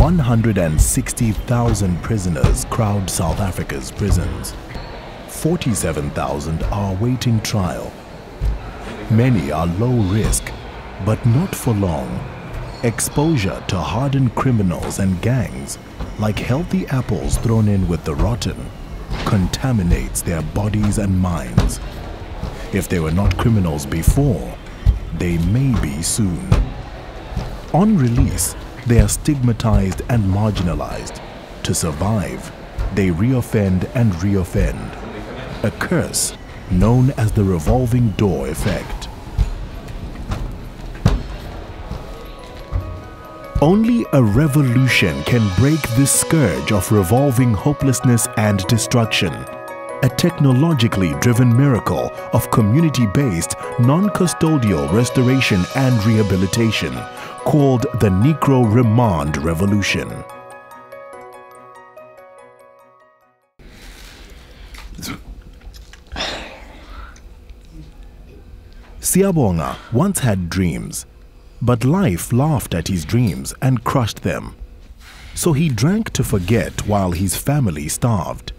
160,000 prisoners crowd South Africa's prisons. 47,000 are awaiting trial. Many are low risk, but not for long. Exposure to hardened criminals and gangs, like healthy apples thrown in with the rotten, contaminates their bodies and minds. If they were not criminals before, they may be soon. On release, they are stigmatized and marginalized. To survive, they reoffend and reoffend. A curse known as the revolving door effect. Only a revolution can break this scourge of revolving hopelessness and destruction. A technologically driven miracle of community-based, non-custodial restoration and rehabilitation called the Nicro Remand Revolution. Siyabonga once had dreams, but life laughed at his dreams and crushed them. So he drank to forget while his family starved.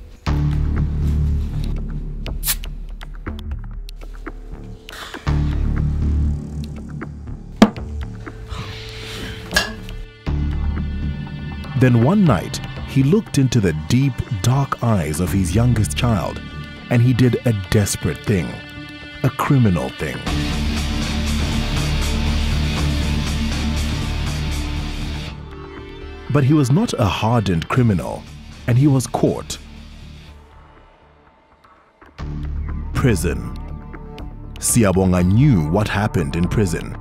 Then one night, he looked into the deep, dark eyes of his youngest child, and he did a desperate thing, a criminal thing. But he was not a hardened criminal, and he was caught. Prison. Siyabonga knew what happened in prison.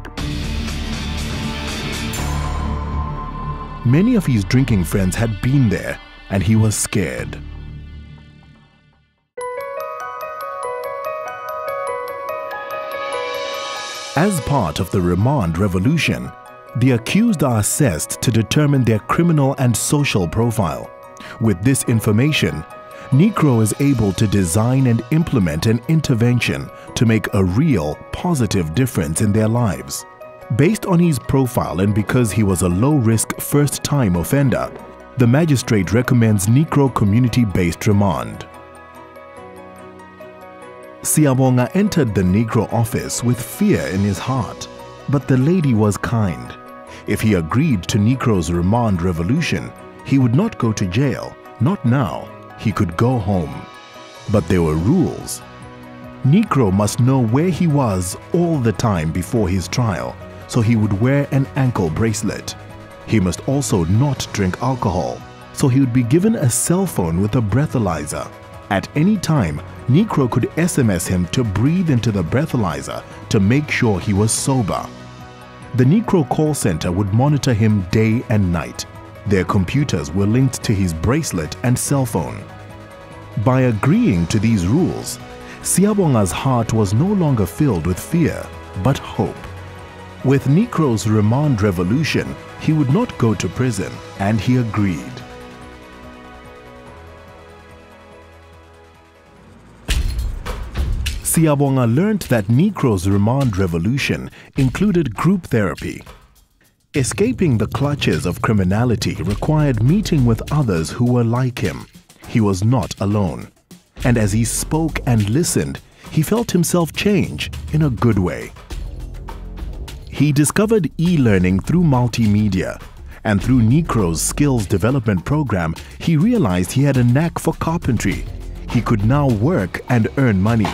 Many of his drinking friends had been there, and he was scared. As part of the Remand Revolution, the accused are assessed to determine their criminal and social profile. With this information, Nicro is able to design and implement an intervention to make a real, positive difference in their lives. Based on his profile and because he was a low-risk first-time offender, the magistrate recommends Nicro community-based remand. Siyabonga entered the Nicro office with fear in his heart, but the lady was kind. If he agreed to Nicro's remand revolution, he would not go to jail. Not now. He could go home. But there were rules. Nicro must know where he was all the time before his trial, so he would wear an ankle bracelet. He must also not drink alcohol, so he would be given a cell phone with a breathalyzer. At any time, Nicro could SMS him to breathe into the breathalyzer to make sure he was sober. The Nicro call center would monitor him day and night. Their computers were linked to his bracelet and cell phone. By agreeing to these rules, Siyabonga's heart was no longer filled with fear, but hope. With Nicro's remand revolution, he would not go to prison, and he agreed. Siyabonga learned that Nicro's remand revolution included group therapy. Escaping the clutches of criminality required meeting with others who were like him. He was not alone. And as he spoke and listened, he felt himself change in a good way. He discovered e-learning through multimedia, and through Nicro's skills development program, he realized he had a knack for carpentry. He could now work and earn money.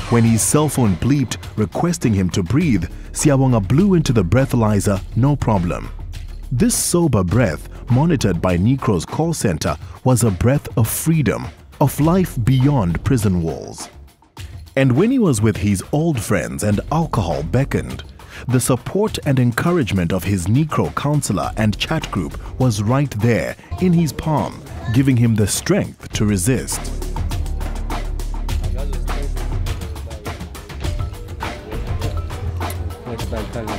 When his cell phone bleeped, requesting him to breathe, Siyabonga blew into the breathalyzer, no problem. This sober breath, monitored by Nicro's call center, was a breath of freedom, of life beyond prison walls. And when he was with his old friends and alcohol beckoned, the support and encouragement of his Nicro counselor and chat group was right there in his palm, giving him the strength to resist.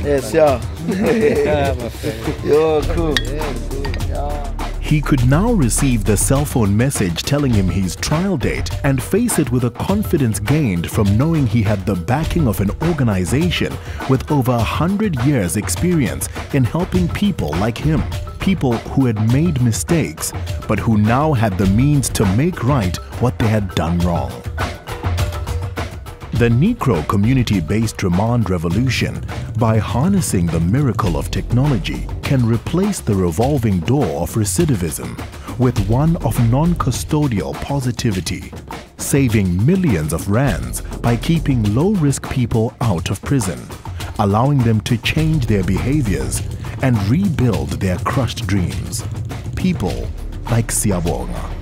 Yes, yeah. You're cool. He could now receive the cell phone message telling him his trial date and face it with a confidence gained from knowing he had the backing of an organization with over 100 years experience in helping people like him. People who had made mistakes, but who now had the means to make right what they had done wrong. The Nicro community-based Remand revolution, by harnessing the miracle of technology, can replace the revolving door of recidivism with one of non-custodial positivity, saving millions of rands by keeping low-risk people out of prison, allowing them to change their behaviors and rebuild their crushed dreams. People like Siyabonga.